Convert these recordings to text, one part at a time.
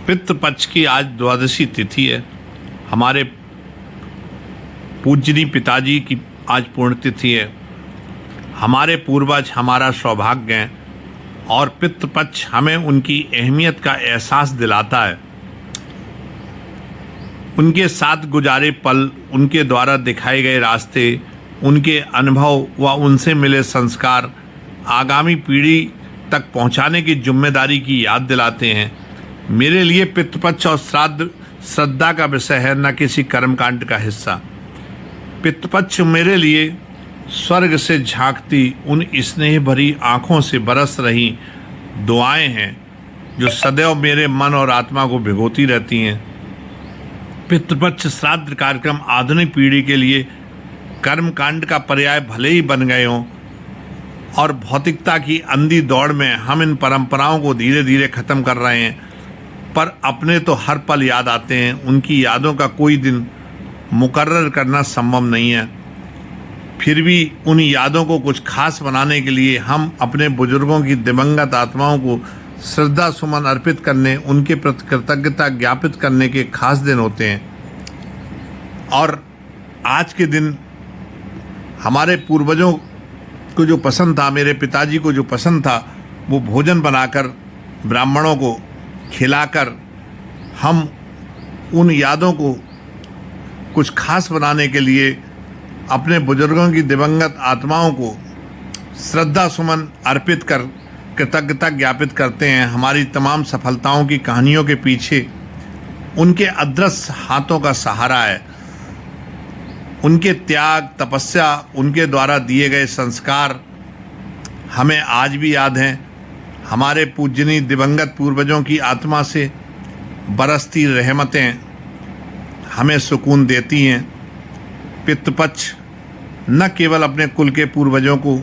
पितृपक्ष की आज द्वादशी तिथि है। हमारे पूजनीय पिताजी की आज पुण्यतिथि है। हमारे पूर्वज हमारा सौभाग्य हैं और पितृपक्ष हमें उनकी अहमियत का एहसास दिलाता है। उनके साथ गुजारे पल, उनके द्वारा दिखाए गए रास्ते, उनके अनुभव व उनसे मिले संस्कार आगामी पीढ़ी तक पहुंचाने की जिम्मेदारी की याद दिलाते हैं। मेरे लिए पितृपक्ष और श्राद्ध श्रद्धा का विषय है, न किसी कर्मकांड का हिस्सा। पितृपक्ष मेरे लिए स्वर्ग से झांकती उन स्नेह भरी आँखों से बरस रही दुआएं हैं जो सदैव मेरे मन और आत्मा को भिगोती रहती हैं। पितृपक्ष श्राद्ध कार्यक्रम आधुनिक पीढ़ी के लिए कर्मकांड का पर्याय भले ही बन गए हों और भौतिकता की अंधी दौड़ में हम इन परंपराओं को धीरे धीरे ख़त्म कर रहे हैं, पर अपने तो हर पल याद आते हैं। उनकी यादों का कोई दिन मुकर्रर करना संभव नहीं है। फिर भी उन यादों को कुछ खास बनाने के लिए हम अपने बुजुर्गों की दिवंगत आत्माओं को श्रद्धा सुमन अर्पित करने, उनके प्रति कृतज्ञता ज्ञापित करने के खास दिन होते हैं। और आज के दिन हमारे पूर्वजों को जो पसंद था, मेरे पिताजी को जो पसंद था, वो भोजन बनाकर ब्राह्मणों को खिलाकर हम उन यादों को कुछ खास बनाने के लिए अपने बुजुर्गों की दिवंगत आत्माओं को श्रद्धा सुमन अर्पित कर कृतज्ञता ज्ञापित करते हैं। हमारी तमाम सफलताओं की कहानियों के पीछे उनके अदृश्य हाथों का सहारा है। उनके त्याग, तपस्या, उनके द्वारा दिए गए संस्कार हमें आज भी याद हैं। हमारे पूजनीय दिवंगत पूर्वजों की आत्मा से बरसती रहमतें हमें सुकून देती हैं। पितृपक्ष न केवल अपने कुल के पूर्वजों को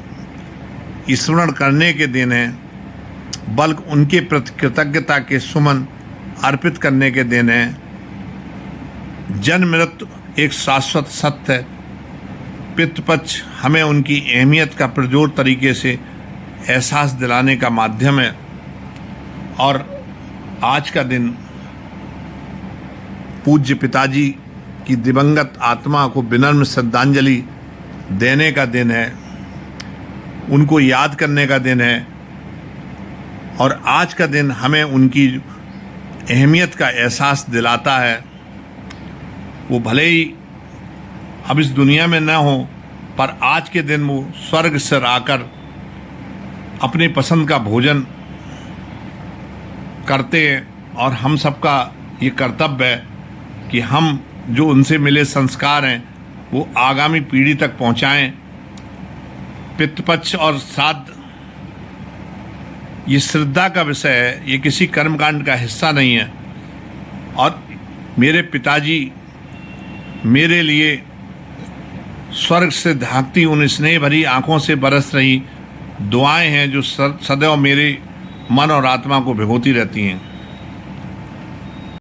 स्मरण करने के दिन है, बल्कि उनके प्रति कृतज्ञता के सुमन अर्पित करने के दिन है। जन्म मृत्यु एक शाश्वत सत्य है। पितृपक्ष हमें उनकी अहमियत का पुरजोर तरीके से एहसास दिलाने का माध्यम है। और आज का दिन पूज्य पिताजी की दिवंगत आत्मा को विनम्र श्रद्धांजलि देने का दिन है, उनको याद करने का दिन है। और आज का दिन हमें उनकी अहमियत का एहसास दिलाता है। वो भले ही अब इस दुनिया में न हो, पर आज के दिन वो स्वर्ग से आकर अपनी पसंद का भोजन करते हैं। और हम सबका ये कर्तव्य है कि हम जो उनसे मिले संस्कार हैं वो आगामी पीढ़ी तक पहुंचाएं। पितृपक्ष और श्राद्ध ये श्रद्धा का विषय है, ये किसी कर्मकांड का हिस्सा नहीं है। और मेरे पिताजी मेरे लिए स्वर्ग से झांकती उन स्नेह भरी आँखों से बरस रही दुआएं हैं जो सदैव मेरे मन और आत्मा को भिगोती रहती हैं।